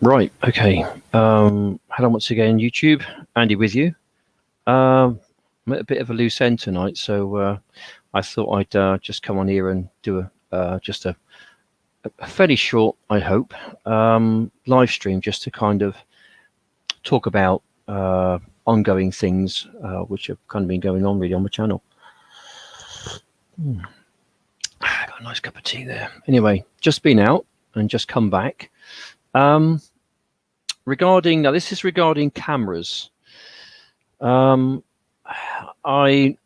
Right, okay. Hello once again, YouTube. Andy with you. I'm at a bit of a loose end tonight, so I thought I'd just come on here and do just a fairly short, I hope, live stream just to kind of talk about ongoing things which have kind of been going on really on the channel. Got a nice cup of tea there. Anyway, just been out and just come back. Regarding, now this is regarding cameras. I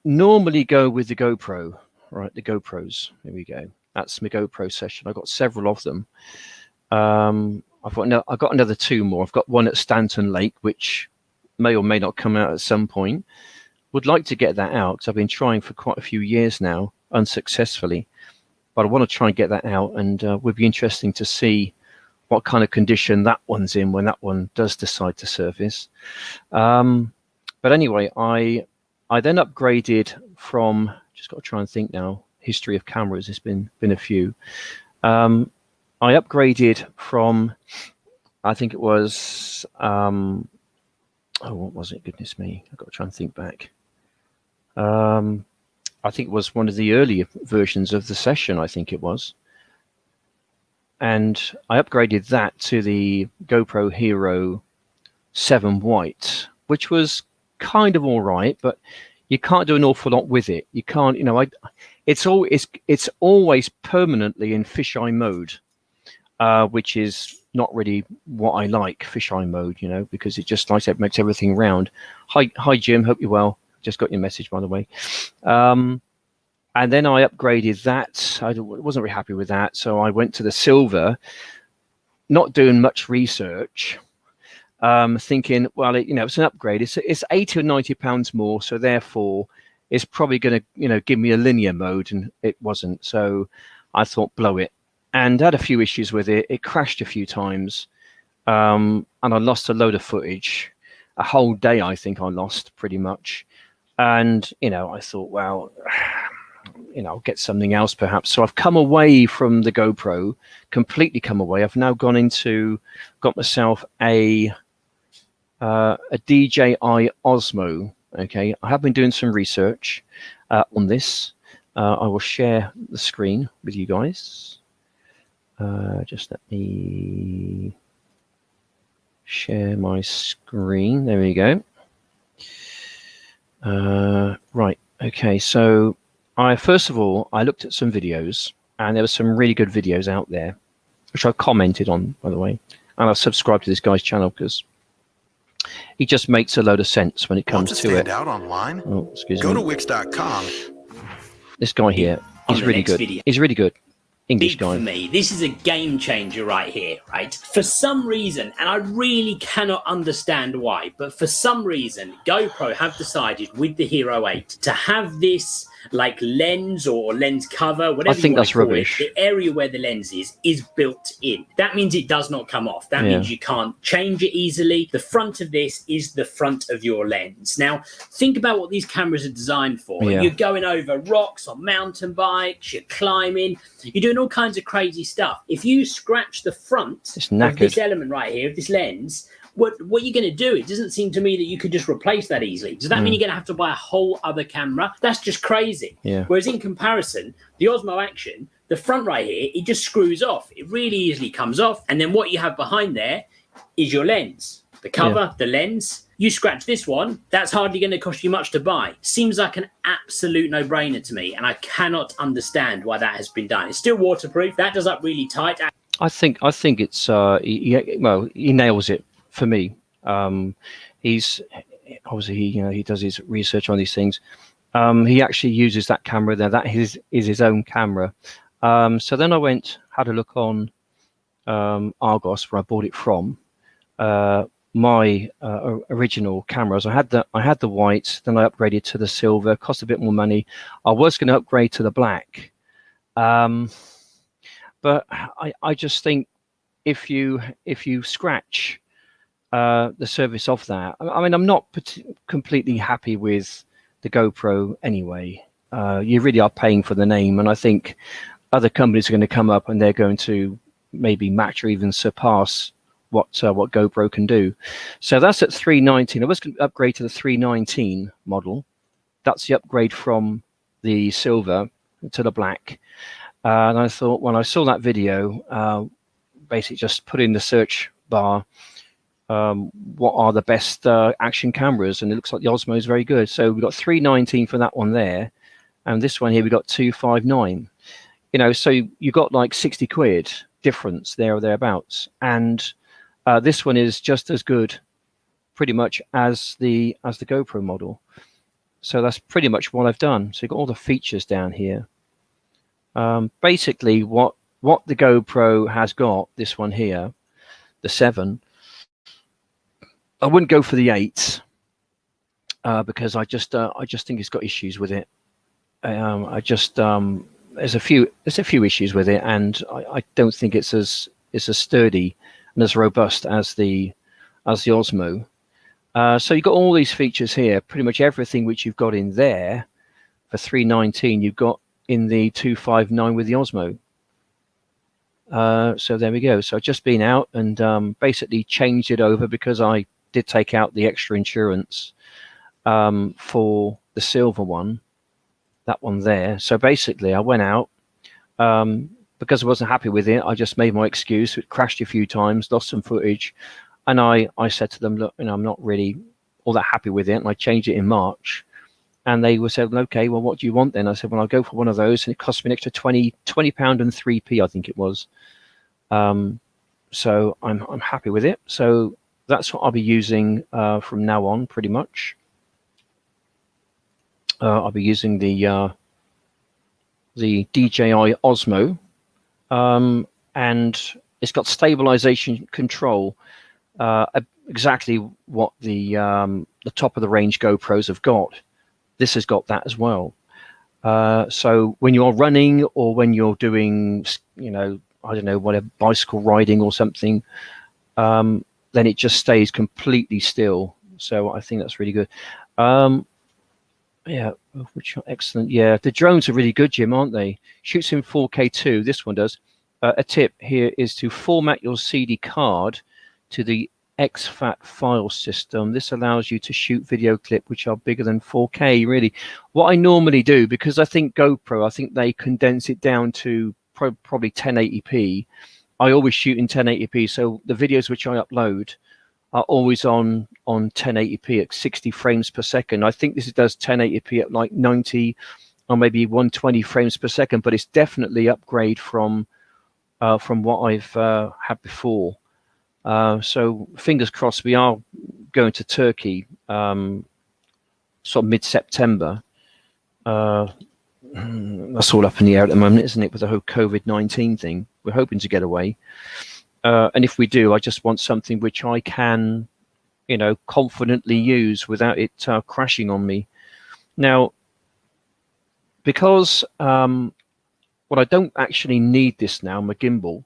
normally go with the GoPro, right? The GoPros, there we go. That's my GoPro session. I've got several of them. I've got another two more. I've got one at Stanton Lake, which may or may not come out at some point. Would like to get that out because I've been trying for quite a few years now, unsuccessfully. But I want to try and get that out, and would be interesting to see what kind of condition that one's in when that one does decide to surface. But anyway, I then upgraded from, just got to try and think now, history of cameras, there's been a few. I upgraded from, I think it was, oh, what was it? Goodness me, I've got to try and think back. I think it was one of the earlier versions of the Session, I think it was. And I upgraded that to the GoPro Hero 7 White, which was kind of all right, but you can't do an awful lot with it. You can't, you know, it's always permanently in fisheye mode, which is not really what I like, fisheye mode, you know, because it just, like I said, makes everything round. Hi Jim, hope you're well. Just got your message, by the way. And then I upgraded that. I wasn't very happy with that, so I went to the silver, not doing much research, thinking, well, it's an upgrade. It's 80 or 90 pounds more, so therefore it's probably going to, give me a linear mode, and it wasn't. So I thought, blow it, and had a few issues with it. It crashed a few times, and I lost a load of footage. A whole day, I think I lost pretty much. And I thought, well, I'll get something else perhaps. So I've come away from the GoPro, completely come away. I've now got myself a DJI Osmo. Okay, I have been doing some research on this. I will share the screen with you guys. Just let me share my screen. There we go. Right. Okay. So first of all, I looked at some videos, and there were some really good videos out there, which I commented on, by the way. And I've subscribed to this guy's channel because he just makes a load of sense when it comes to it. Out online? Oh, excuse me. Go to Wix.com. This guy here, he's really good. He's really good. English Big guy. For me, this is a game changer right here, right? For some reason, and I really cannot understand why, but for some reason, GoPro have decided with the Hero 8 to have this like lens or lens cover, whatever I think that's rubbish. the area where the lens is built in. That means it does not come off. That means you can't change it easily. The front of this is the front of your lens. Now, think about what these cameras are designed for. Yeah. You're going over rocks on mountain bikes, you're climbing, you're doing all kinds of crazy stuff. If you scratch the front of this element right here, of this lens, what you're going to do, it doesn't seem to me that you could just replace that easily. Does that mean you're going to have to buy a whole other camera? That's just crazy. Yeah. Whereas in comparison, the Osmo Action, the front right here, it just screws off. It really easily comes off. And then what you have behind there is your lens. The cover, the lens. You scratch this one, that's hardly going to cost you much to buy. Seems like an absolute no-brainer to me, and I cannot understand why that has been done. It's still waterproof. That does up really tight. I think it's he nails it for me. He's obviously he does his research on these things. He actually uses that camera there. That is his own camera. So then I had a look on Argos, where I bought it from. My original cameras. I had the white, then I upgraded to the silver. Cost a bit more money. I was going to upgrade to the black, but I just think if you scratch the surface of that, I mean, I'm not completely happy with the GoPro anyway. You really are paying for the name, and I think other companies are going to come up and they're going to maybe match or even surpass what GoPro can do. So that's at 319. I was going to upgrade to the 319 model. That's the upgrade from the silver to the black. And I thought, when I saw that video, basically just put in the search bar, what are the best action cameras, and it looks like the Osmo is very good. So we've got 319 for that one there, and this one here we got 259. So you got like 60 quid difference there or thereabouts, and this one is just as good pretty much as the GoPro model. So that's pretty much what I've done. So you've got all the features down here. Basically what the GoPro has got, this one here, the 7, I wouldn't go for the 8 because I just think it's got issues with it. There's a few issues with it, and I don't think it's as sturdy and as robust as the Osmo. So you've got all these features here, pretty much everything which you've got in there for 319, you've got in the 259 with the Osmo. So there we go. So I've just been out and basically changed it over because I did take out the extra insurance for the silver one, that one there. So basically I went out because I wasn't happy with it. I just made my excuse. It crashed a few times, lost some footage. And I said to them, look, I'm not really all that happy with it. And I changed it in March. And they were said, okay, well, what do you want then? I said, well, I'll go for one of those. And it cost me an extra £20 and 3p, I think it was. So I'm happy with it. So that's what I'll be using from now on, pretty much. I'll be using the DJI Osmo. And it's got stabilization control. Exactly what the top of the range GoPros have got. This has got that as well. So when you're running or when you're doing, I don't know, whatever, bicycle riding or something, then it just stays completely still. So I think that's really good. Yeah, which are excellent. Yeah, the drones are really good, Jim, aren't they? Shoots in 4K too. This one does. A tip here is to format your CD card to the exFAT file system. This allows you to shoot video clip which are bigger than 4K. Really, what I normally do, because I think GoPro, I think they condense it down to probably 1080p. I always shoot in 1080p, so the videos which I upload are always on 1080p at 60 frames per second. I think this does 1080p at like 90 or maybe 120 frames per second, but it's definitely upgrade from what I've had before. So fingers crossed, we are going to Turkey sort of mid-September. That's all up in the air at the moment, isn't it, with the whole COVID-19 thing? We're hoping to get away. And if we do, I just want something which I can, confidently use without it crashing on me. Now, because I don't actually need this now, my gimbal,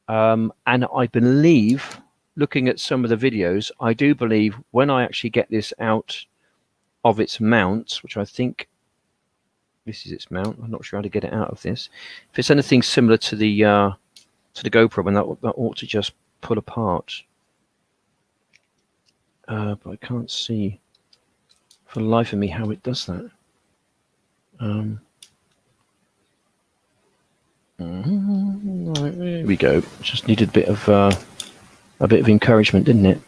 and I believe, looking at some of the videos, I do believe when I actually get this out of its mount, which I think this is its mount, I'm not sure how to get it out of this. If it's anything similar to the GoPro, then that ought to just pull apart. But I can't see for the life of me how it does that. There we go. Just needed a bit of encouragement, didn't it?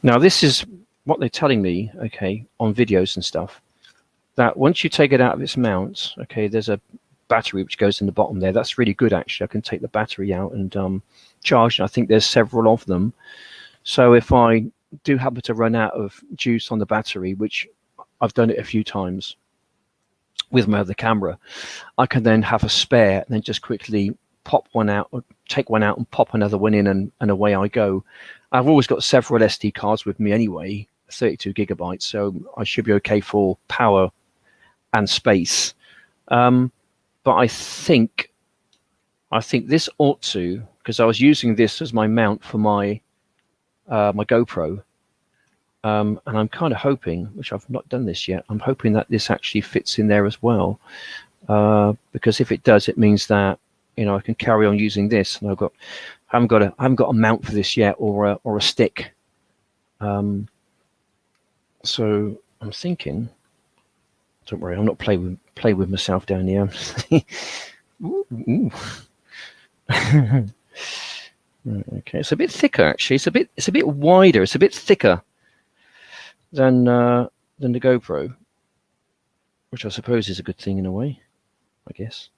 Now this is what they're telling me, okay, on videos and stuff, that once you take it out of its mount, okay, there's a battery which goes in the bottom there. That's really good, actually. I can take the battery out and charge, and I think there's several of them. So if I do happen to run out of juice on the battery, which I've done it a few times with my other camera, I can then have a spare and then just quickly pop one out, or take one out and pop another one in, and away I go. I've always got several SD cards with me anyway, 32 gigabytes, so I should be okay for power and space. But I think this ought to, because I was using this as my mount for my my GoPro, and I'm kind of hoping, which I've not done this yet, I'm hoping that this actually fits in there as well, because if it does, it means that I can carry on using this, and I've got I haven't got a mount for this yet, or a stick. So I'm thinking. Don't worry, I'm not playing with myself down here. Ooh, ooh. Okay, it's a bit thicker actually. It's a bit wider. It's a bit thicker than the GoPro, which I suppose is a good thing in a way, I guess.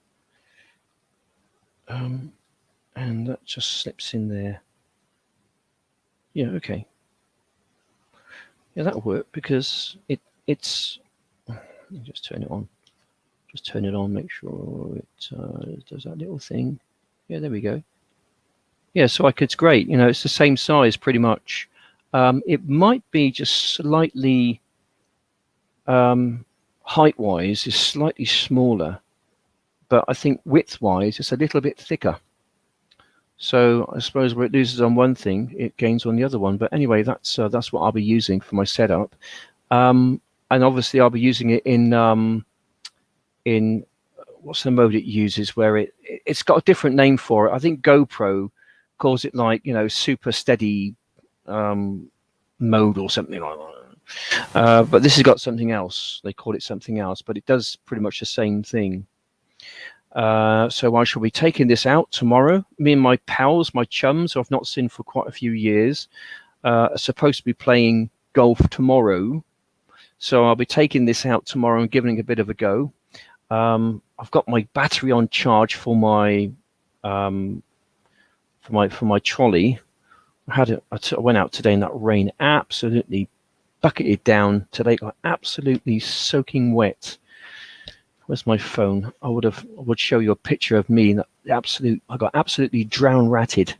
And that just slips in there. Yeah, okay. Yeah, that'll work because it's. Let me just turn it on. Just turn it on. Make sure it does that little thing. Yeah, there we go. Yeah, so it's great. You know, it's the same size pretty much. It might be just slightly height-wise is slightly smaller, but I think width-wise it's a little bit thicker. So I suppose where it loses on one thing, it gains on the other one. But anyway, that's what I'll be using for my setup, and obviously I'll be using it in what's the mode it uses, where it's got a different name for it. I think GoPro calls it like, you know, super steady mode or something like that. But this has got something else. They call it something else, but it does pretty much the same thing. So I shall be taking this out tomorrow. Me and my pals, my chums, who I've not seen for quite a few years, are supposed to be playing golf tomorrow. So I'll be taking this out tomorrow and giving it a bit of a go. I've got my battery on charge for my trolley. I went out today in that rain, absolutely bucketed down today, got absolutely soaking wet. Where's my phone? I would show you a picture of me. I got absolutely drown ratted.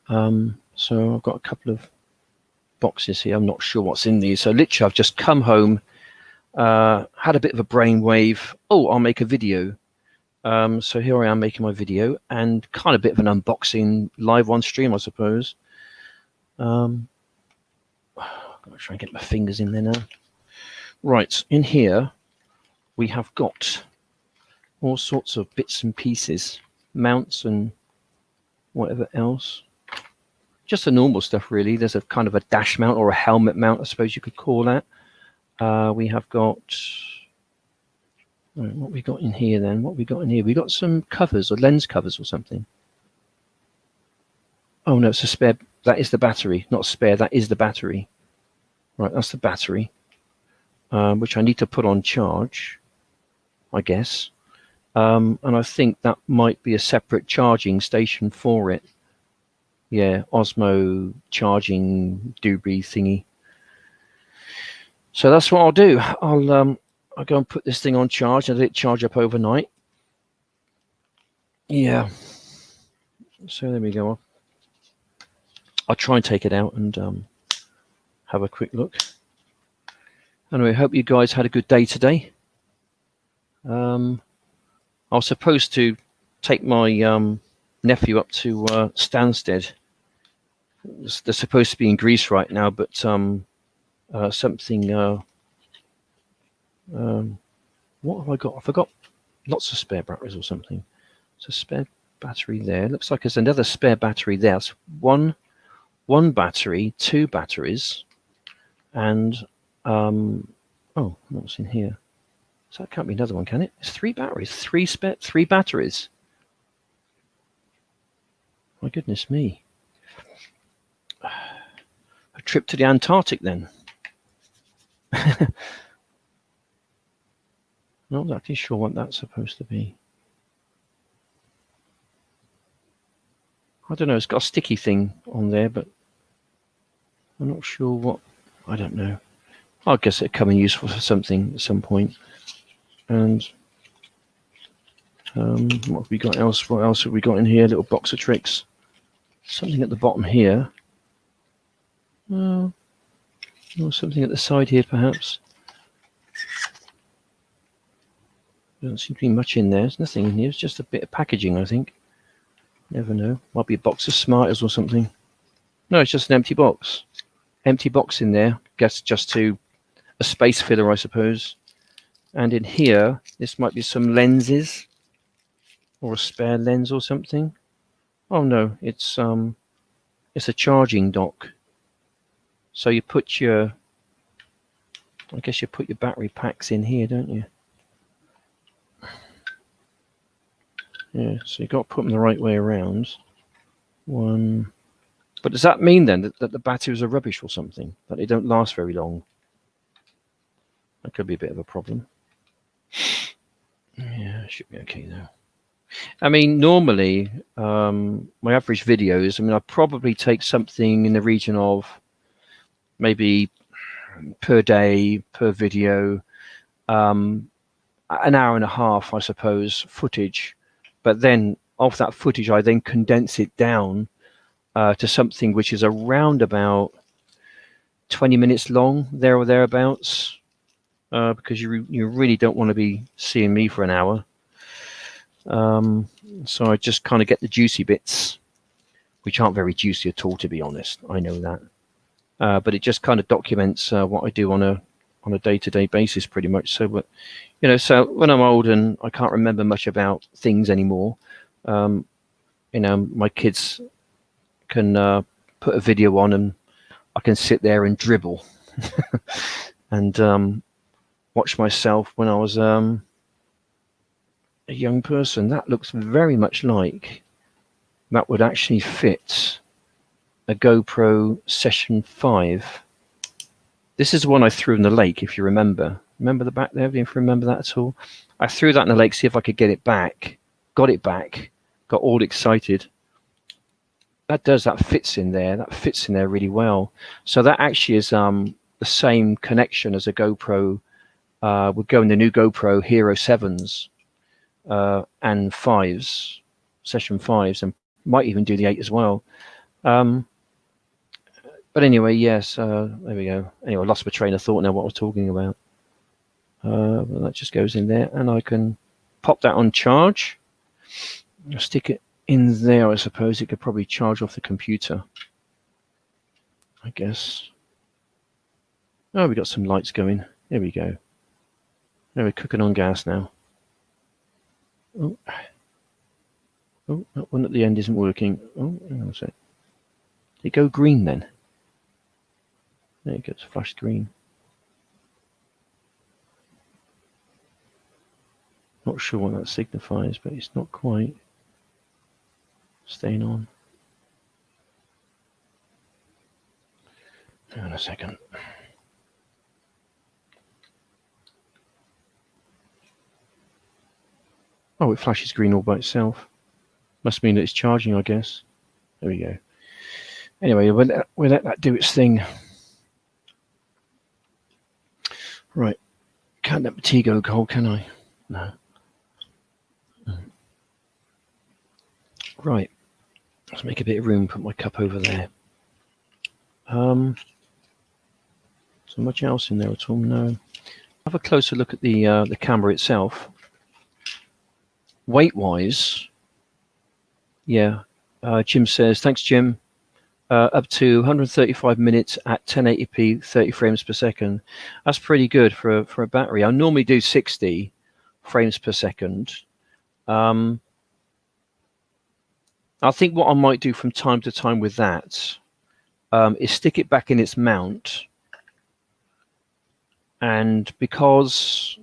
So I've got a couple of boxes here. I'm not sure what's in these. So literally, I've just come home, had a bit of a brainwave. Oh, I'll make a video. So here I am making my video, and kind of a bit of an unboxing live on stream, I suppose. I'm gonna try and get my fingers in there now. Right, in here we have got all sorts of bits and pieces, mounts and whatever else. Just the normal stuff, really. There's a kind of a dash mount or a helmet mount, I suppose you could call that. We have got. What we got in here then? What we got in here? We got some covers or lens covers or something. Oh no, it's a spare. That is the battery, not spare. That is the battery. Right, that's the battery, which I need to put on charge, I guess. And I think that might be a separate charging station for it. Yeah, Osmo charging doobie thingy. So that's what I'll do. I'll go and put this thing on charge and let it charge up overnight. Yeah. So there we go. I'll try and take it out and have a quick look. Anyway, I hope you guys had a good day today. I was supposed to take my nephew up to Stansted. They're supposed to be in Greece right now, but something... what have I got? I forgot lots of spare batteries or something. It's a spare battery there. Looks like there's another spare battery there. It's one battery, two batteries, and oh, what's in here? So that can't be another one, can it? It's three batteries, three batteries. My goodness me. A trip to the Antarctic then. Not exactly sure what that's supposed to be. I don't know, it's got a sticky thing on there, but I'm not sure what. I don't know. I guess it'd come in useful for something at some point. And what have we got else? What else have we got in here? Little box of tricks. Something at the bottom here. Or something at the side here, perhaps. There doesn't seem to be much in there. There's nothing in here. It's just a bit of packaging, I think. Never know. Might be a box of Smarters or something. No, it's just an empty box. Empty box in there. Guess just to a space filler, I suppose. And in here, this might be some lenses or a spare lens or something. Oh no, it's a charging dock. So you put your, I guess you put your battery packs in here, don't you? Yeah, so you got to put them the right way around. One. But does that mean then that the batteries are rubbish or something? That they don't last very long? That could be a bit of a problem. Yeah, it should be okay though. I mean, normally, my average videos, I mean, I probably take something in the region of maybe per day, per video, an hour and a half, I suppose, footage. But then of that footage, I then condense it down to something which is around about 20 minutes long, there or thereabouts, because you really don't want to be seeing me for an hour. So I just kind of get the juicy bits, which aren't very juicy at all, to be honest. I know that, but it just kind of documents what I do on a day-to-day basis, pretty much. So, but so when I'm old and I can't remember much about things anymore, my kids can put a video on and I can sit there and dribble and watch myself when I was a young person. That looks very much like that would actually fit a GoPro Session 5. This is the one I threw in the lake, if you remember. Remember the back there? Do you remember that at all? I threw that in the lake, see if I could get it back. Got it back. Got all excited. That fits in there. That fits in there really well. So that actually is the same connection as a GoPro. Would go in the new GoPro Hero 7s and 5s, Session 5s, and might even do the 8 as well. But anyway, yes, there we go. Anyway, I lost my train of thought now what I was talking about. Well, that just goes in there, and I can pop that on charge. I'll stick it in there. I suppose it could probably charge off the computer, I guess. Oh, we got some lights going. There we go. Now we're cooking on gas now. Oh, that one at the end isn't working. Oh, hang on a sec. Did it go green then? There it goes, flashed green. Not sure what that signifies, but it's not quite staying on. Hang on a second. Oh, it flashes green all by itself. Must mean that it's charging, I guess. There we go. Anyway, we'll let that do its thing. Right. Can't let the tea go cold, can I? No. Right. Let's make a bit of room, put my cup over there. So much else in there at all? No. Have a closer look at the camera itself. Weight-wise, yeah. Jim says, thanks, Jim. Up to 135 minutes at 1080p, 30 frames per second. That's pretty good for a battery. I normally do 60 frames per second. I think what I might do from time to time with that is stick it back in its mount. And because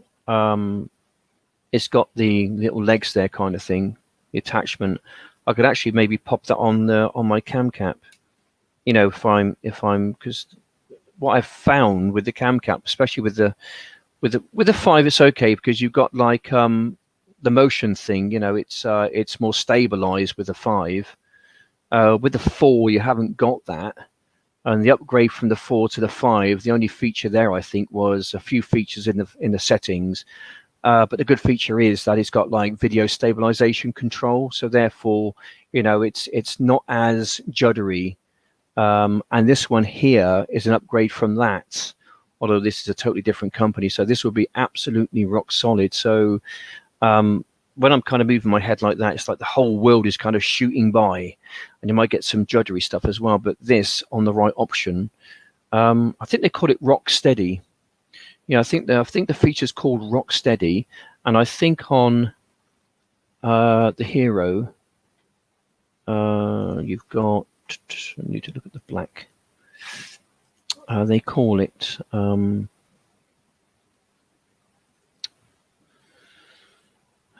it's got the little legs there kind of thing, the attachment, I could actually maybe pop that on my cam cap. If I'm because what I've found with the cam cap, especially with the 5, it's okay because you've got like the motion thing. It's more stabilized with the 5. With the 4, you haven't got that. And the upgrade from the 4 to the 5, the only feature there I think was a few features in the settings. But the good feature is that it's got like video stabilization control. So therefore, it's not as juddery. And this one here is an upgrade from that, although this is a totally different company. So this will be absolutely rock solid. So when I'm kind of moving my head like that, it's like the whole world is kind of shooting by, and you might get some juddery stuff as well. But this on the right option, I think they call it rock steady. I think the feature's called rock steady, and I think on the Hero, You've got, I need to look at the black. They call it,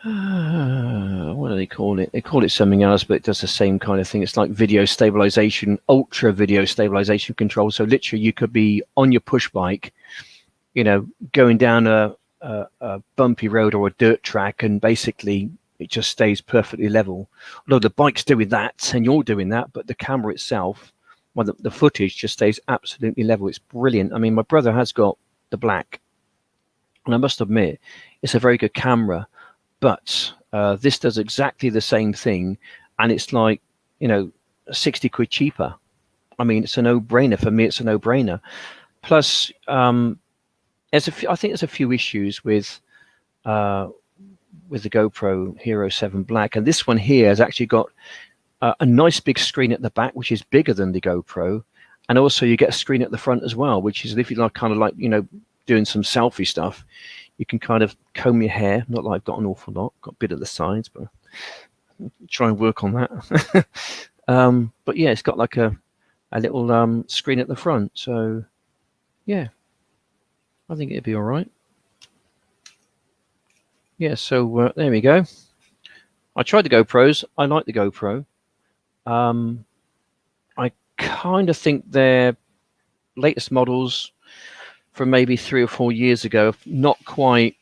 what do they call it? They call it something else, but it does the same kind of thing. It's like video stabilization, ultra video stabilization control. So literally you could be on your push bike, you know, going down a bumpy road or a dirt track, and basically it just stays perfectly level. Although the bike's doing that and you're doing that, but the camera itself, well, the footage just stays absolutely level. It's brilliant. I mean, my brother has got the black, and I must admit, it's a very good camera. But this does exactly the same thing, and it's like, you know, 60 quid cheaper. I mean, it's a no-brainer. For me, it's a no-brainer. Plus, I think there's a few issues with the GoPro Hero 7 Black, and this one here has actually got a nice big screen at the back, which is bigger than the GoPro, and also you get a screen at the front as well, which is if you like, kind of like, you know, doing some selfie stuff. You can kind of comb your hair. Not that I've got an awful lot, got a bit at the sides, but try and work on that. But yeah, it's got like a little screen at the front. So yeah, I think it'd be all right. Yeah, so there we go. I tried the GoPros. I like the GoPro. I kind of think their latest models from maybe 3 or 4 years ago have not quite,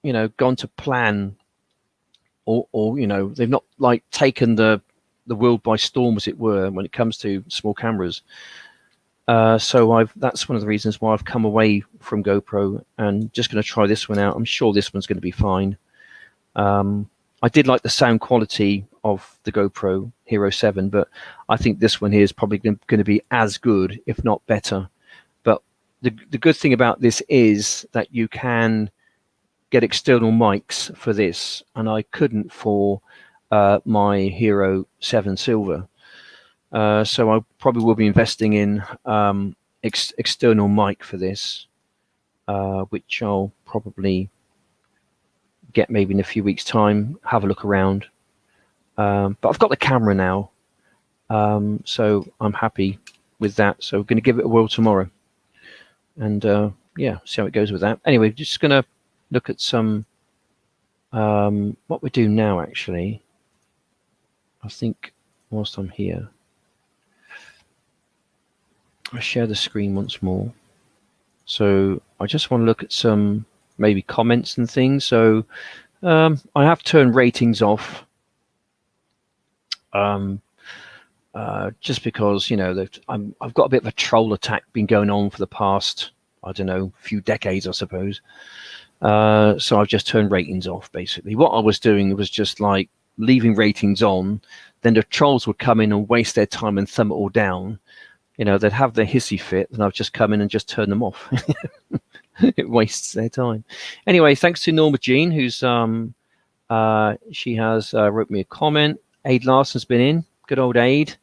you know, gone to plan, or you know, they've not like taken the world by storm, as it were, when it comes to small cameras. So that's one of the reasons why I've come away from GoPro and just going to try this one out. I'm sure this one's going to be fine. I did like the sound quality of the GoPro Hero 7, but I think this one here is probably going to be as good, if not better. The good thing about this is that you can get external mics for this, and I couldn't for my Hero 7 Silver. So I probably will be investing in external mic for this, which I'll probably get maybe in a few weeks' time, have a look around. But I've got the camera now, so I'm happy with that. So we're going to give it a whirl tomorrow. And yeah, see how it goes with that. Anyway, just going to look at some what we do now, actually. I think whilst I'm here, I'll share the screen once more. So I just want to look at some maybe comments and things. So I have turned ratings off. Just because, you know, I've got a bit of a troll attack been going on for the past, I don't know, few decades, I suppose. So I've just turned ratings off, basically. What I was doing was just like leaving ratings on, then the trolls would come in and waste their time and thumb it all down. You know, they'd have their hissy fit, and I've just come in and just turned them off. It wastes their time. Anyway, thanks to Norma Jean, who's she has wrote me a comment. Aid Larson's been in. Good old Aid.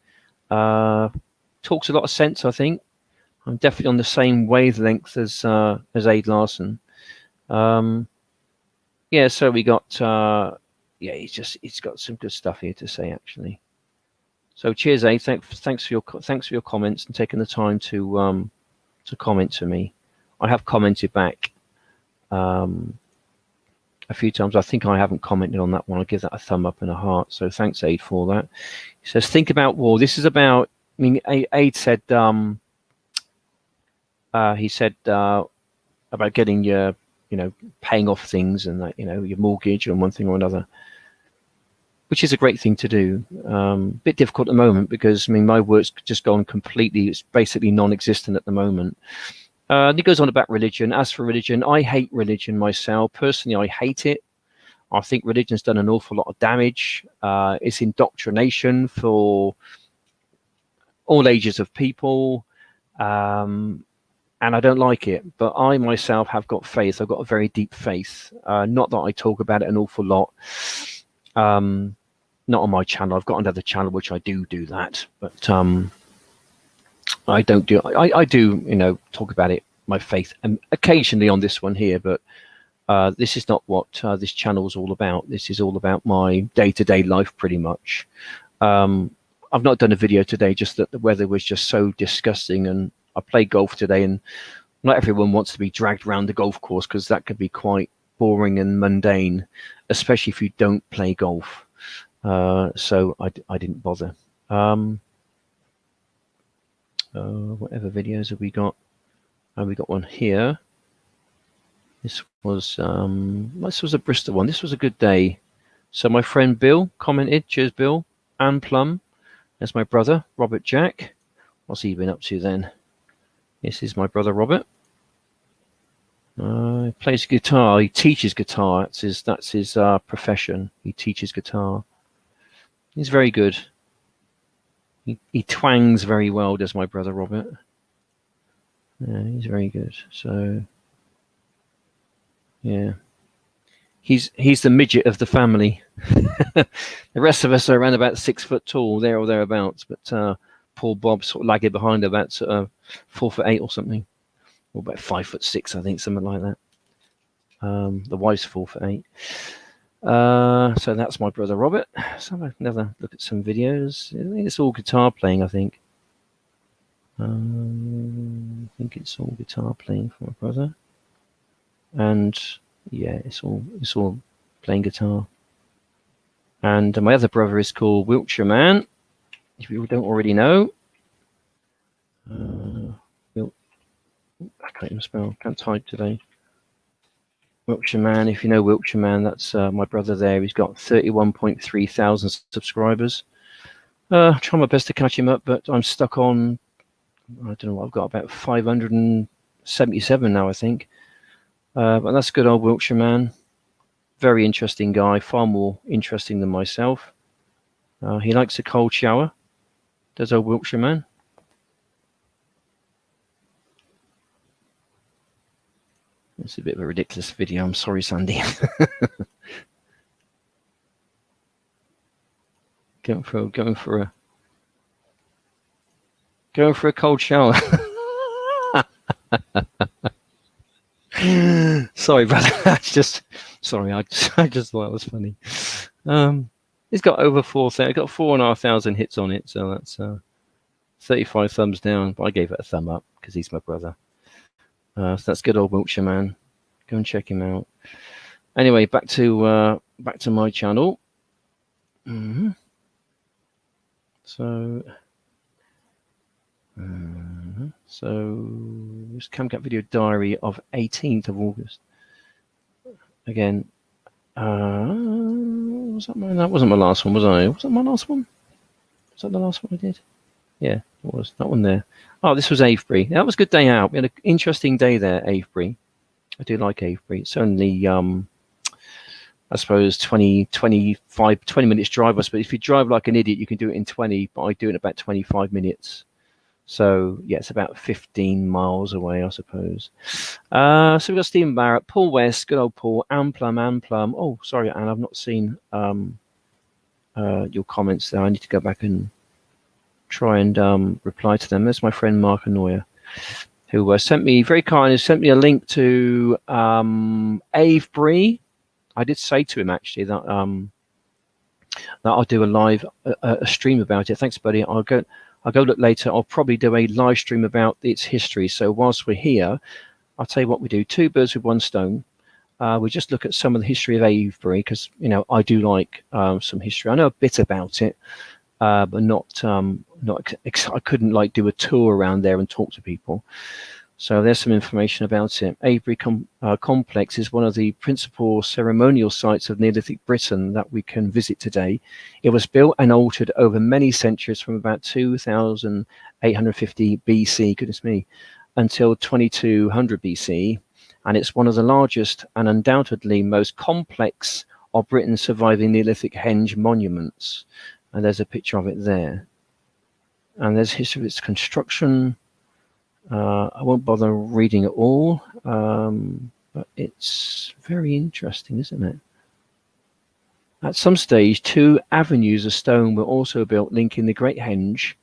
Talks a lot of sense, I think. I'm definitely on the same wavelength as Aid Larson. Yeah, so we got yeah, he's got some good stuff here to say, actually. So cheers, Aid. Thanks for your comments and taking the time to comment to me. I have commented back a few times. I think I haven't commented on that one. I'll give that a thumb up and a heart. So thanks, Aid, for that. He says, think about war. This is about, I mean, Aid said, he said about getting your, you know, paying off things and that, you know, your mortgage on one thing or another, which is a great thing to do. Bit difficult at the moment because, I mean, my work's just gone completely, it's basically non-existent at the moment. And he goes on about religion. As for religion, I hate religion myself. Personally, I hate it. I think religion's done an awful lot of damage. It's indoctrination for all ages of people. And I don't like it. But I myself have got faith. I've got a very deep faith. Not that I talk about it an awful lot. Not on my channel. I've got another channel which I do that. But I don't do. I do, you know, talk about it, my faith, and occasionally on this one here. But this is not what this channel is all about. This is all about my day-to-day life, pretty much. I've not done a video today, just that the weather was just so disgusting, and I played golf today, and not everyone wants to be dragged around the golf course because that could be quite boring and mundane, especially if you don't play golf. So I didn't bother. Whatever videos have we got? We got one here. This was a Bristol one. This was a good day. So my friend Bill commented. Cheers, Bill. Anne Plum. There's my brother, Robert Jack. What's he been up to then? This is my brother Robert. He plays guitar. He teaches guitar. That's his profession. He teaches guitar. He's very good. He twangs very well, does my brother Robert. Yeah, he's very good. So, yeah. He's the midget of the family. The rest of us are around about 6 foot tall, there or thereabouts. But poor Bob's sort of lagging behind about 4'8" or something, or about 5'6", I think, something like that. The wife's 4'8". So that's my brother Robert. So I'll have another look at some videos. I think it's all guitar playing. I think it's all guitar playing for my brother, and yeah, it's all playing guitar. And my other brother is called Wiltshire Man. If you don't already know, I can't even spell. Can't type today. Wiltshire Man. If you know Wiltshire Man, that's my brother there. He's got 31.3 thousand subscribers. I try my best to catch him up, but I'm stuck on, I don't know, I've got about 577 now, I think. But that's good old Wiltshire Man. Very interesting guy, far more interesting than myself. He likes a cold shower. Does old Wiltshire Man. It's a bit of a ridiculous video. I'm sorry, Sandy. going for a cold shower. Sorry, brother. That's just sorry. I just thought it was funny. It's got over 4,000. It got 4,500 hits on it, so that's 35 thumbs down. But I gave it a thumb up because he's my brother. So that's good old Wiltshire Man. Go and check him out. Anyway, back to my channel. So this CamCat video diary of 18th of August. Again, was that mine? That wasn't my last one, was I? Was that my last one? Was that the last one I did? Yeah, it was. That one there. Oh, this was Avebury. That was a good day out. We had an interesting day there, Avebury. I do like Avebury. It's only, I suppose, 20 minutes drive. But if you drive like an idiot, you can do it in 20, but I do it in about 25 minutes. So, yeah, it's about 15 miles away, I suppose. So we've got Stephen Barrett, Paul West, good old Paul, Anne Plum. Oh, sorry, Anne, I've not seen your comments there. I need to go back and try and reply to them. There's my friend Mark Anoya, who sent me, very kindly, sent me a link to Avebury. I did say to him, actually, that I'll do a stream about it. Thanks, buddy. I'll go look later. I'll probably do a live stream about its history. So whilst we're here, I'll tell you what we do. 2 birds with 1 stone. We just look at some of the history of Avebury because, you know, I do like some history. I know a bit about it, but not. I couldn't like do a tour around there and talk to people. So there's some information about it. Avebury Complex is one of the principal ceremonial sites of Neolithic Britain that we can visit today. It was built and altered over many centuries from about 2,850 BC, goodness me, until 2200 BC. And it's one of the largest and undoubtedly most complex of Britain's surviving Neolithic henge monuments. And there's a picture of it there. And there's history of its construction. I won't bother reading it all, but it's very interesting, isn't it? At some stage, 2 avenues of stone were also built linking the Great Henge.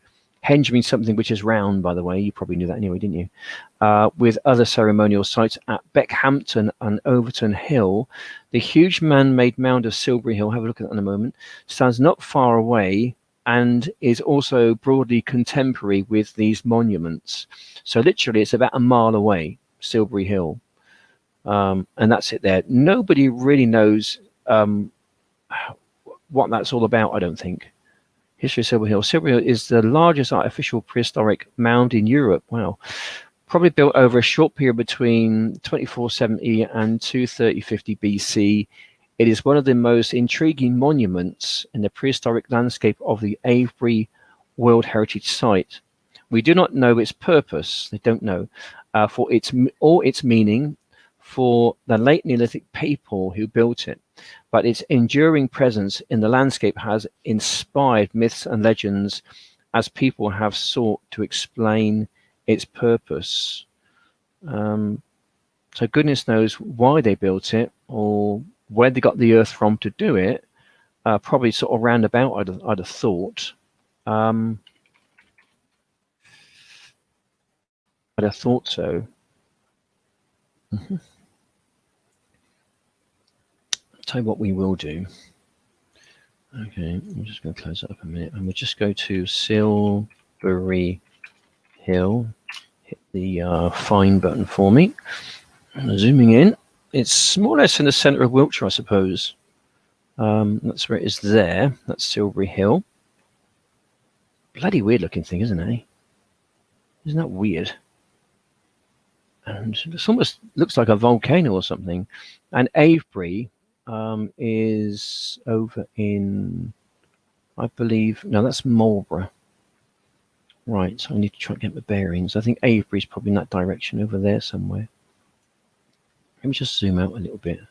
Henge means something which is round, by the way. You probably knew that anyway, didn't you? With other ceremonial sites at Beckhampton and Overton Hill. The huge man-made mound of Silbury Hill, have a look at that in a moment, stands not far away and is also broadly contemporary with these monuments. So literally, it's about a mile away, Silbury Hill, and that's it there. Nobody really knows what that's all about, I don't think. History of Silbury Hill. Silbury Hill is the largest artificial prehistoric mound in Europe. Wow. Probably built over a short period between 2470 and 23050 BC. It is one of the most intriguing monuments in the prehistoric landscape of the Avebury World Heritage Site. We do not know its purpose, they don't know, for its meaning for the late Neolithic people who built it, but its enduring presence in the landscape has inspired myths and legends as people have sought to explain its purpose. So goodness knows why they built it or where they got the earth from to do it. Probably sort of roundabout, I'd have thought. I'd have thought so. Tell you what we will do. Okay, I'm just going to close that up a minute, and we'll just go to Silbury Hill. Hit the find button for me. Zooming in, it's more or less in the centre of Wiltshire, I suppose. That's where it is there. That's Silbury Hill. Bloody weird looking thing, isn't it? Isn't that weird? And it almost looks like a volcano or something. And Avebury is over in, I believe, no, that's Marlborough. Right, so I need to try and get my bearings. I think Avebury's probably in that direction over there somewhere. Let me just zoom out a little bit.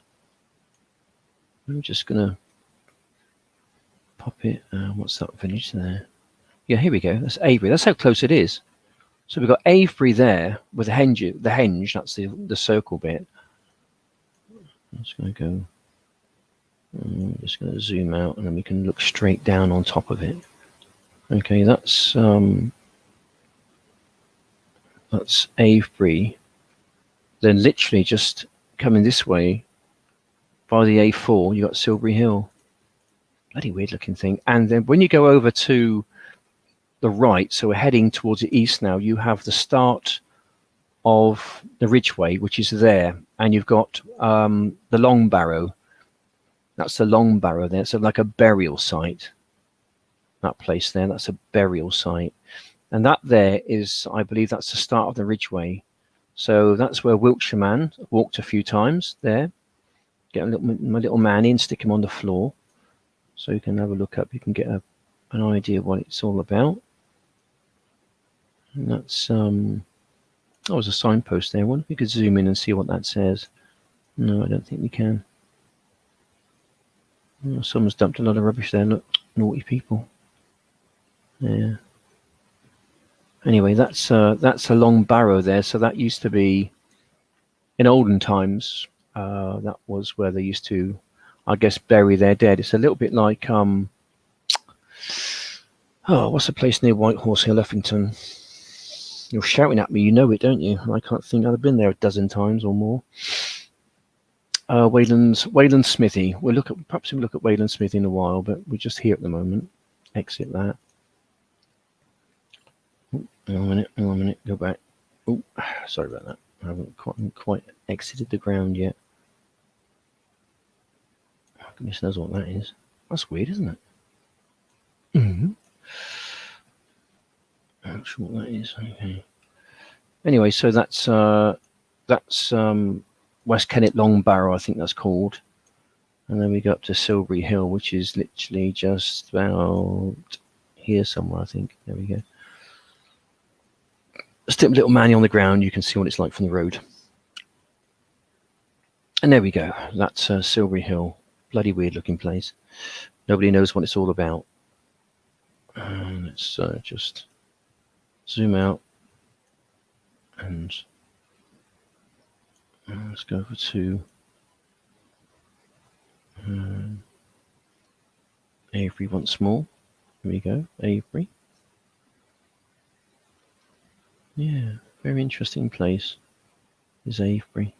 I'm just going to pop it. What's that village there? Yeah, here we go. That's Avebury. That's how close it is. So we've got Avebury there with the henge. That's the circle bit. I'm just going to go. I'm just going to zoom out, and then we can look straight down on top of it. Okay, that's Avebury. Then literally just coming this way by the A4, you got Silbury Hill. Bloody weird looking thing. And then when you go over to the right, so we're heading towards the east now, you have the start of the Ridgeway, which is there, and you've got the Long Barrow. That's the Long Barrow there. So like a burial site. That place there, that's a burial site. And that there is, I believe that's the start of the Ridgeway. So that's where Wiltshire man walked a few times there. Get my little man in, stick him on the floor. So you can have a look up, you can get an idea what it's all about. And that's, that was a signpost there. I wonder if we could zoom in and see what that says. No, I don't think we can. Oh, someone's dumped a lot of rubbish there. Look, naughty people. Yeah. Anyway, that's a Long Barrow there. So that used to be, in olden times, that was where they used to, I guess, bury their dead. It's a little bit like, what's the place near Whitehorse Hill, Effington? You're shouting at me, you know it, don't you? I can't think. I've been there a dozen times or more. Wayland Smithy. Perhaps we'll look at Wayland Smithy in a while, but we're just here at the moment. Exit that. Hang on a minute, go back. Oh, sorry about that. I haven't quite exited the ground yet. Oh, goodness knows what that is. That's weird, isn't it? Mm-hmm. I'm not sure what that is. Okay. Anyway, so that's West Kennet Long Barrow, I think that's called. And then we go up to Silbury Hill, which is literally just about here somewhere, I think. There we go. Stick a little manny on the ground, you can see what it's like from the road. And there we go. That's Silbury Hill. Bloody weird looking place. Nobody knows what it's all about. Let's just zoom out and let's go over to Avebury once more. Here we go, Avebury. Yeah, very interesting place is Avebury.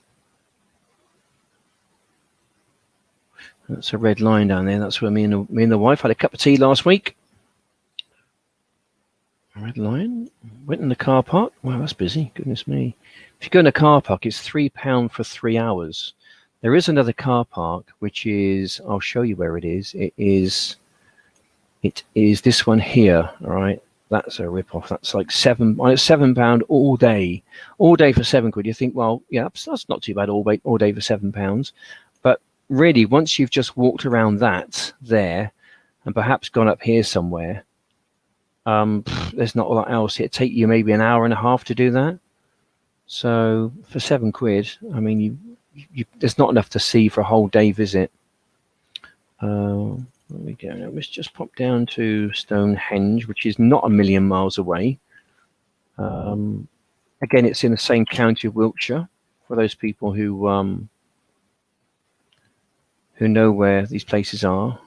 That's a red line down there. That's where me and the wife had a cup of tea last week. Red line. Went in the car park. Wow, that's busy. Goodness me. If you go in a car park, it's £3 for 3 hours. There is another car park, which is, I'll show you where it is. It is this one here. All right. That's a rip-off. That's like £7 all day for £7. You think, well, yeah, that's not too bad all day for £7. But really, once you've just walked around that there, and perhaps gone up here somewhere, there's not a lot else. It'd take you maybe an hour and a half to do that. So for £7, I mean, there's not enough to see for a whole day visit. There we go. Now let's just pop down to Stonehenge, which is not a million miles away. Again, it's in the same county of Wiltshire. For those people who know where these places are.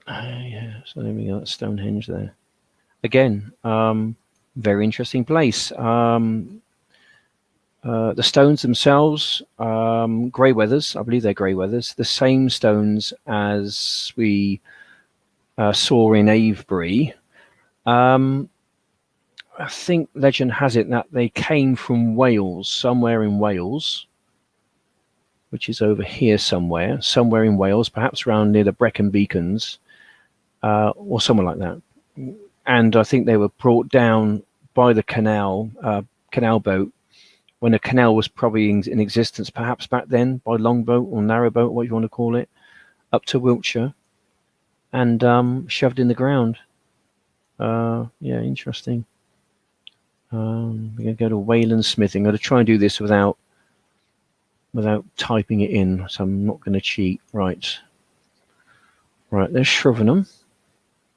Yeah, so there we go. That's Stonehenge there. Again, very interesting place. The stones themselves, grey weathers. I believe they're grey weathers. The same stones as we saw in Avebury. I think legend has it that they came from Wales, somewhere in Wales, which is over here somewhere in Wales, perhaps around near the Brecon Beacons. Or somewhere like that, and I think they were brought down by the canal boat when a canal was probably in existence, perhaps back then, by longboat or narrowboat, what you want to call it, up to Wiltshire, and shoved in the ground. Yeah, interesting. We're gonna go to Wayland Smithing. I'm gonna try and do this without typing it in, so I'm not going to cheat. Right, there's Shrivenham.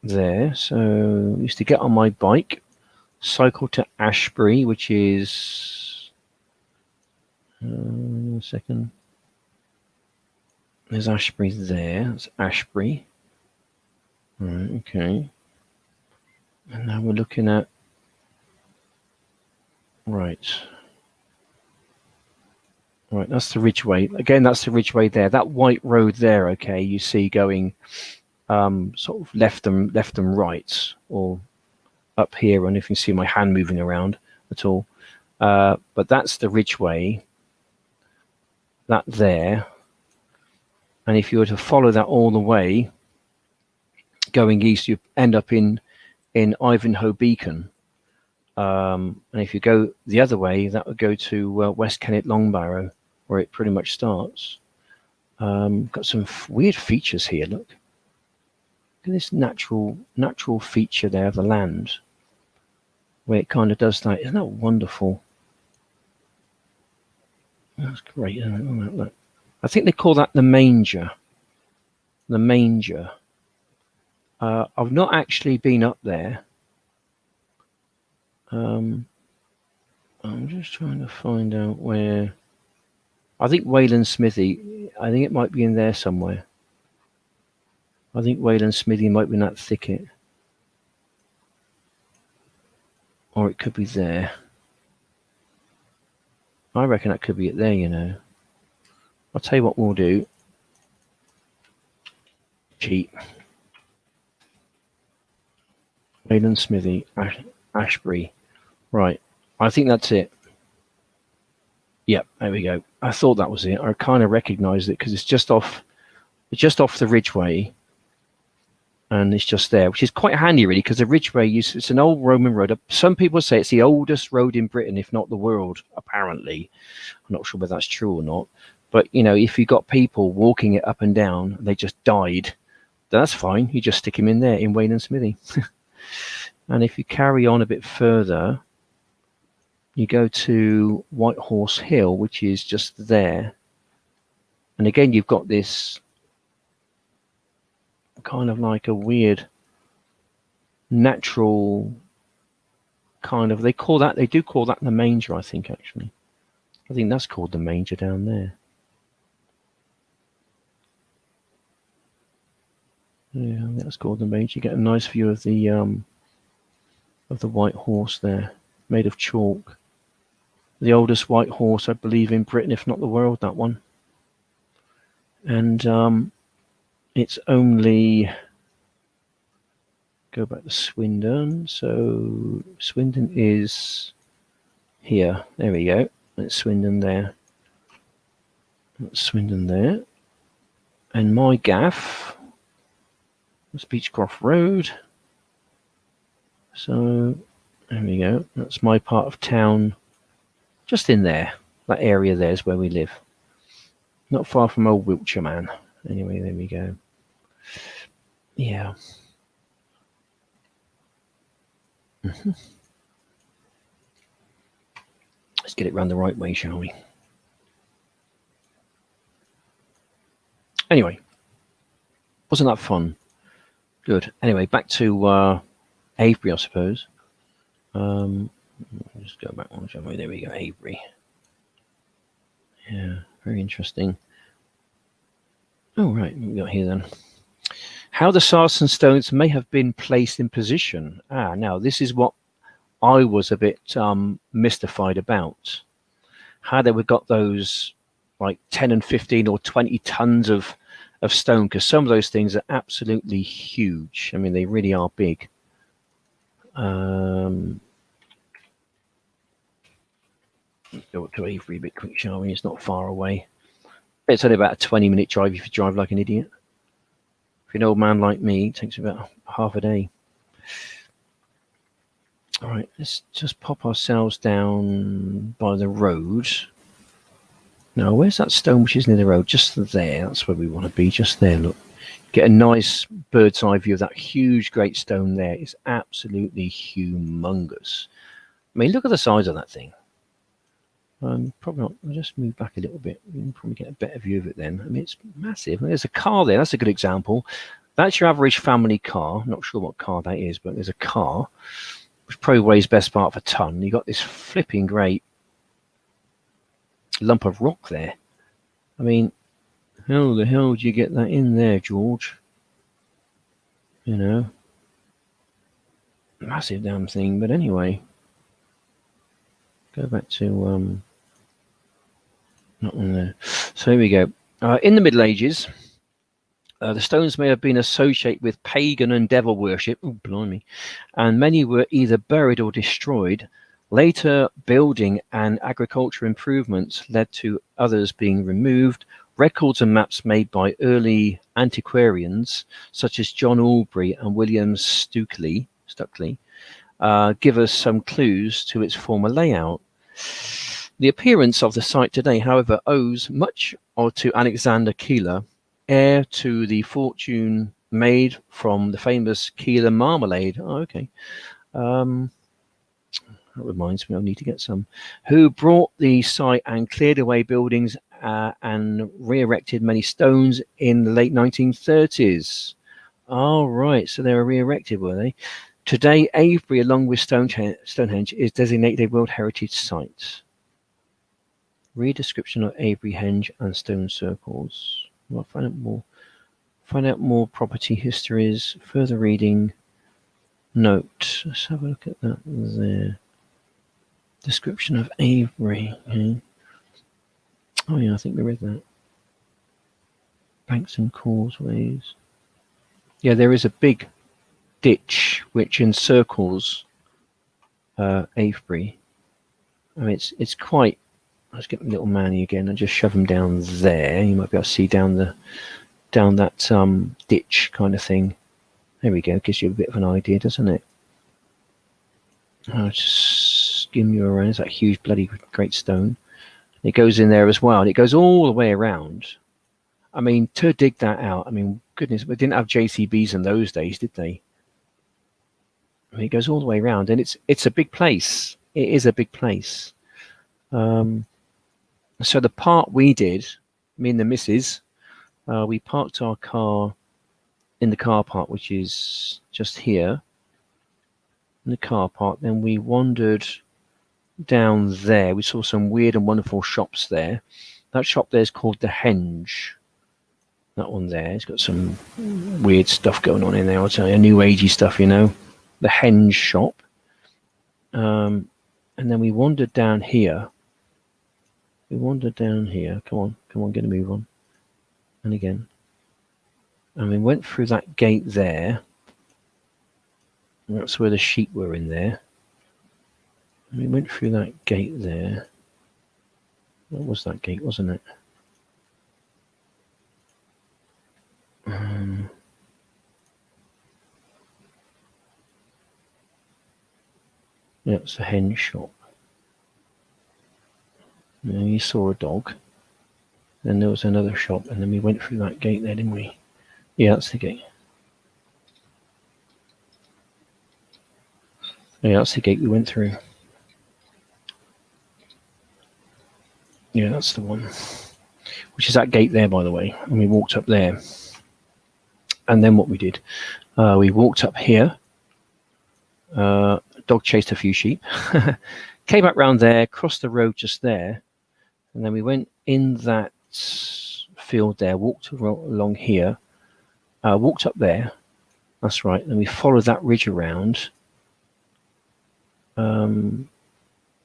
There, so I used to get on my bike, cycle to Ashbury, which is a second. There's Ashbury there. That's Ashbury. Right, okay. And now we're looking at right. That's the Ridgeway. Again, that's the Ridgeway there. That white road there. Okay, you see going. Sort of left and right, or up here, and if you can see my hand moving around at all. But that's the Ridgeway, that there. And if you were to follow that all the way, going east, you end up in Ivanhoe Beacon. And if you go the other way, that would go to West Kennet Longbarrow, where it pretty much starts. Got some weird features here, look. Look at this natural feature there of the land, where it kind of does that. Isn't that wonderful? That's great, isn't it? Look. I think they call that the manger. The manger. I've not actually been up there. I'm just trying to find out where. I think Wayland Smithy. I think it might be in there somewhere. I think Wayland Smithy might be in that thicket. Or it could be there. I reckon that could be it there, you know. I'll tell you what we'll do. Cheat. Wayland Smithy, Ashbury. Right. I think that's it. Yep, there we go. I thought that was it. I kind of recognised it because it's just off the Ridgeway. And it's just there, which is quite handy, really, because the Ridgeway, it's an old Roman road. Some people say it's the oldest road in Britain, if not the world, apparently. I'm not sure whether that's true or not. But, you know, if you got people walking it up and down, they just died, then that's fine. You just stick them in there, in Wayland Smithy. And if you carry on a bit further, you go to White Horse Hill, which is just there. And again, you've got this kind of like a weird natural kind of, they do call that the manger, I think, actually. I think that's called the manger down there. Yeah, that's called the manger. You get a nice view of the white horse there, made of chalk. The oldest white horse, I believe, in Britain, if not the world, that one. And it's only go back to Swindon. So Swindon is here. There we go. That's Swindon there. That's Swindon there. And my gaff was Beechcroft Road. So there we go. That's my part of town. Just in there. That area there is where we live. Not far from old Wiltshire Man. Anyway, there we go. Yeah. Let's get it round the right way, shall we? Anyway, wasn't that fun? Good. Anyway, back to Avebury, I suppose. Just go back one, shall we? There we go, Avebury. Yeah, very interesting. Oh, right, what we got here then? How the Sarsen stones may have been placed in position. Now this is what I was a bit mystified about. How they would got those like 10 and 15 or 20 tons of stone, because some of those things are absolutely huge. I mean, they really are big. Go up to Avebury a bit quick, shall we? It's not far away. It's only about a 20-minute drive if you drive like an idiot. For an old man like me, it takes about half a day. All right, let's just pop ourselves down by the road. Now, where's that stone which is near the road? Just there. That's where we want to be. Just there, look. Get a nice bird's eye view of that huge, great stone there. It's absolutely humongous. I mean, look at the size of that thing. Probably not. I'll just move back a little bit. You can probably get a better view of it then. I mean, it's massive. There's a car there. That's a good example. That's your average family car. I'm not sure what car that is, but there's a car which probably weighs best part of a ton. You got this flipping great lump of rock there. I mean, how the hell do you get that in there, George? You know, massive damn thing. But anyway, go back to not on there. So here we go. In the Middle Ages, the stones may have been associated with pagan and devil worship. Oh, blimey! And many were either buried or destroyed. Later building and agriculture improvements led to others being removed. Records and maps made by early antiquarians, such as John Albury and William Stukeley, give us some clues to its former layout. The appearance of the site today, however, owes much to Alexander Keeler, heir to the fortune made from the famous Keeler marmalade. Oh, okay. That reminds me, I need to get some. Who brought the site and cleared away buildings and re-erected many stones in the late 1930s. All right, so they were re-erected, were they? Today, Avebury, along with Stonehenge, is designated a World Heritage Site. Read description of Avebury Henge and stone circles. Well, find out more. Find out more property histories. Further reading. Note. Let's have a look at that there. Description of Avebury. Okay. Oh yeah, I think we read that. Banks and causeways. Yeah, there is a big ditch which encircles Avebury. I mean, it's quite. Let's get the little manny again and just shove him down there. You might be able to see down that ditch kind of thing. There we go. Gives you a bit of an idea, doesn't it? I'll just skim you around. It's that huge bloody great stone. It goes in there as well, and it goes all the way around. I mean, to dig that out, I mean, goodness, they didn't have JCBs in those days, did they? I mean, it goes all the way around, and it's a big place. It is a big place. So the part we did, me and the missus, we parked our car in the car park, which is just here in the car park. Then we wandered down there. We saw some weird and wonderful shops there. That shop there is called the Henge. That one there, it's got some weird stuff going on in there. I'll tell you, new agey stuff, you know. The Henge shop. And then we wandered down here. Come on, get a move on. And again. And we went through that gate there. That's where the sheep were in there. And we went through that gate there. What was that gate, wasn't it? Yeah, it's a hen shop. And then you saw a dog. Then there was another shop, and then we went through that gate there, didn't we? Yeah, that's the gate. Yeah, that's the gate we went through. Yeah, that's the one. Which is that gate there, by the way. And we walked up there. And then what we did, we walked up here. Dog chased a few sheep. Came up round there, crossed the road just there. And then we went in that field there, walked along here, walked up there. That's right. And we followed that ridge around. As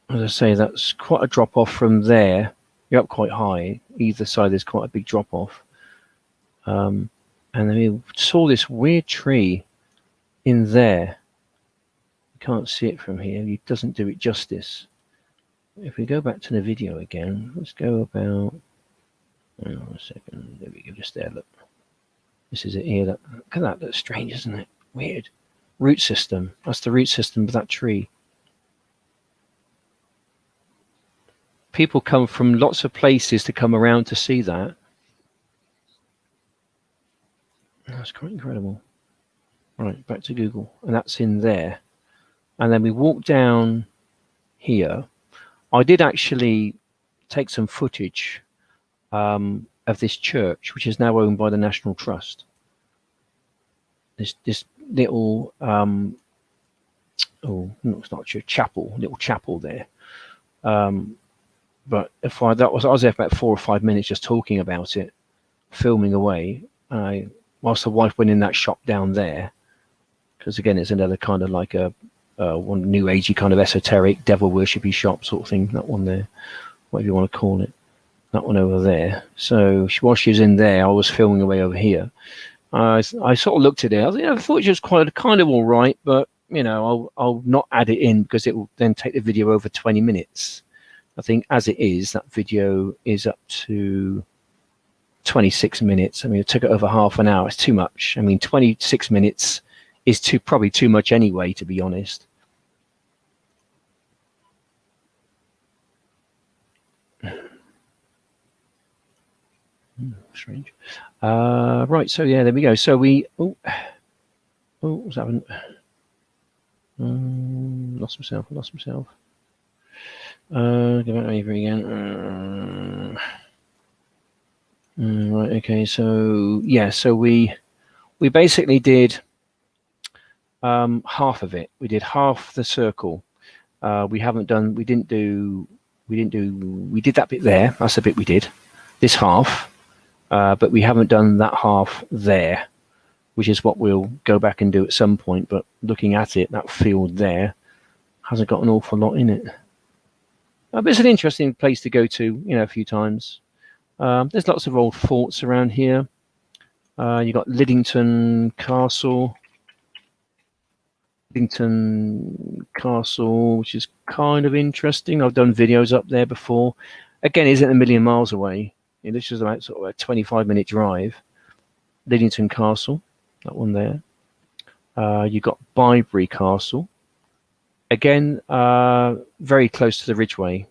I say, that's quite a drop off from there. You're up quite high. Either side, there's quite a big drop off. And then we saw this weird tree in there. You can't see it from here. It doesn't do it justice. If we go back to the video again, let's go about. Hang on a second. There we go. Just there. Look. This is it here. Look at that. That's strange, isn't it? Weird. Root system. That's the root system of that tree. People come from lots of places to come around to see that. That's quite incredible. Right, back to Google. And that's in there. And then we walk down here. I did actually take some footage of this church, which is now owned by the National Trust. This little, oh, no, it's not a church, chapel, little chapel there. But I was there for about 4 or 5 minutes just talking about it, filming away. Whilst the wife went in that shop down there, because again, it's another kind of like a one new agey kind of esoteric devil worshipy shop sort of thing. That one there, whatever you want to call it. That one over there. So while she was in there, I was filming away over here. I sort of looked at it. I thought it was quite kind of all right, but I'll not add it in because it will then take the video over 20 minutes. I think as it is, that video is up to 26 minutes. I mean, it took it over half an hour. It's too much. I mean, 26 minutes is probably too much anyway, to be honest. Strange. Right, so yeah, there we go. So we what's happened? Lost myself. Go back over again. Right, okay, so yeah, so we basically did half of it. We did half the circle. We did that bit there. That's the bit we did. This half. But we haven't done that half there, which is what we'll go back and do at some point. But looking at it, that field there hasn't got an awful lot in it. But it's an interesting place to go to, a few times. There's lots of old forts around here. You've got Liddington Castle. Which is kind of interesting. I've done videos up there before. Again, it isn't a million miles away. This is about sort of a 25-minute drive. Liddington Castle, that one there. You've got Bybury Castle. Again, very close to the Ridgeway.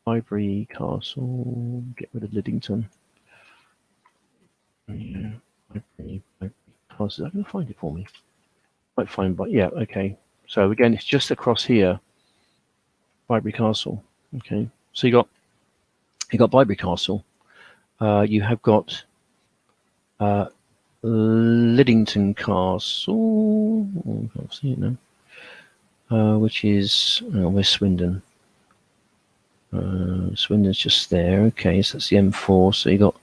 Bybury Castle. Get rid of Liddington. Yeah, Bybury Castle. Is that going to find it for me? Might find, but yeah, okay. So again, it's just across here. Bybury Castle. Okay. So you got Bybury Castle. You have got Liddington Castle. Oh, I can't see it now. Which is where's Swindon? Swindon's just there. Okay, so that's the M4. So you got.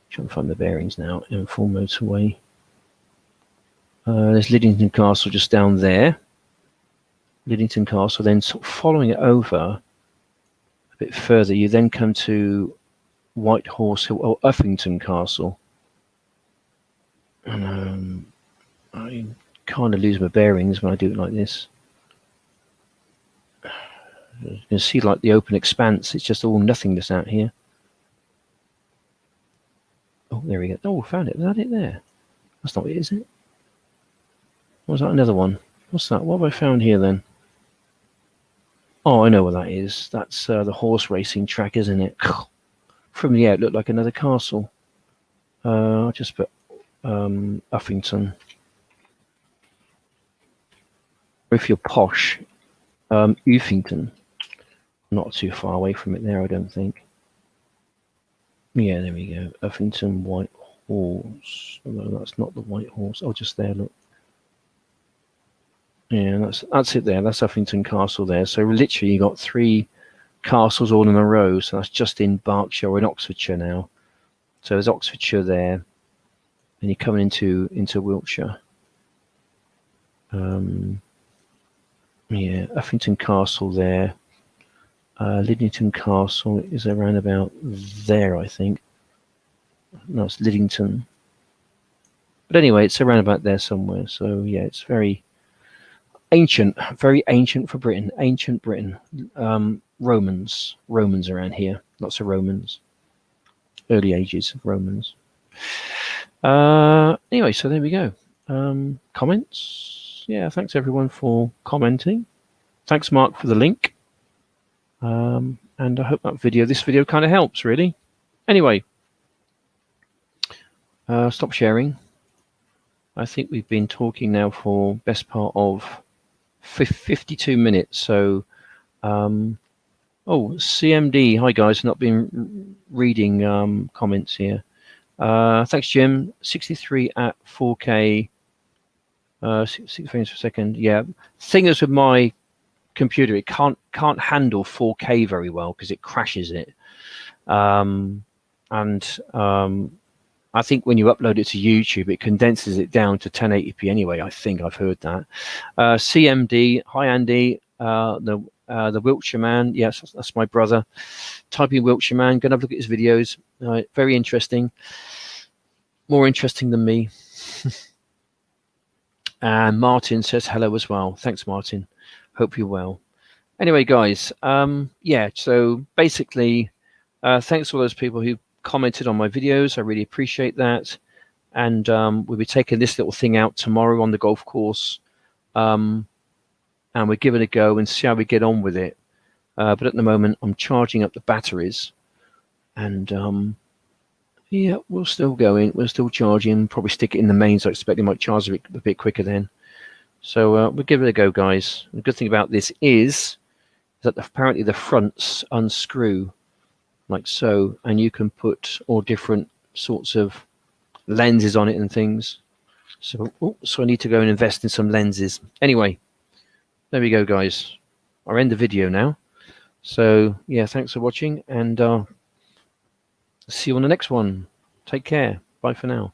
Trying to find the bearings now. M4 motorway. There's Liddington Castle just down there. Liddington Castle. Then sort of following it over. Bit further, you then come to White Horse Hill or Uffington Castle. I kind of lose my bearings when I do it like this. You can see like the open expanse. It's just all nothingness out here. Oh, there we go. Oh, found it. Is that it there? That's not it, is it? Or was that another one? What's that? What have I found here then? Oh, I know what that is. That's the horse racing track, isn't it? From the air, it looked like another castle. I'll just put Uffington. If you're posh, Uffington. Not too far away from it there, I don't think. Yeah, there we go. Uffington White Horse. Although that's not the White Horse. Oh, just there, look. Yeah, that's it there. That's Uffington Castle there. So literally you got 3 castles all in a row. So that's just in Berkshire or in Oxfordshire now. So there's Oxfordshire there. And you're coming into Wiltshire. Yeah, Uffington Castle there. Lidington Castle is around about there, I think. No, it's Lidington. But anyway, it's around about there somewhere. So yeah, it's very ancient for Britain. Ancient Britain. Romans around here. Lots of Romans. Early ages of Romans. Anyway, so there we go. Comments? Yeah, thanks everyone for commenting. Thanks, Mark, for the link. And I hope this video kind of helps, really. Anyway, stop sharing. I think we've been talking now for best part of 52 minutes. So, oh, CMD. Hi, guys. Not been reading comments here. Thanks, Jim. 63 at 4K. 60 frames per second. Yeah. Thing is with my computer, it can't handle 4K very well because it crashes it. I think when you upload it to YouTube, it condenses it down to 1080p anyway. I think I've heard that. CMD. Hi, Andy. The Wiltshire man. Yes, that's my brother. Type in Wiltshire man. Go and have a look at his videos. Very interesting. More interesting than me. And Martin says hello as well. Thanks, Martin. Hope you're well. Anyway, guys, yeah, so basically, thanks to all those people who commented on my videos. I really appreciate that. And we'll be taking this little thing out tomorrow on the golf course. And we're giving it a go and see how we get on with it. But at the moment, I'm charging up the batteries. And yeah, we're still going. We're still charging. Probably stick it in the mains. I expect it might charge a bit quicker then. So we'll give it a go, guys. The good thing about this is that apparently the fronts unscrew like so, and you can put all different sorts of lenses on it and things. So I need to go and invest in some lenses. Anyway, there we go, guys. I'll end the video now. So yeah, thanks for watching, and see you on the next one. Take care. Bye for now.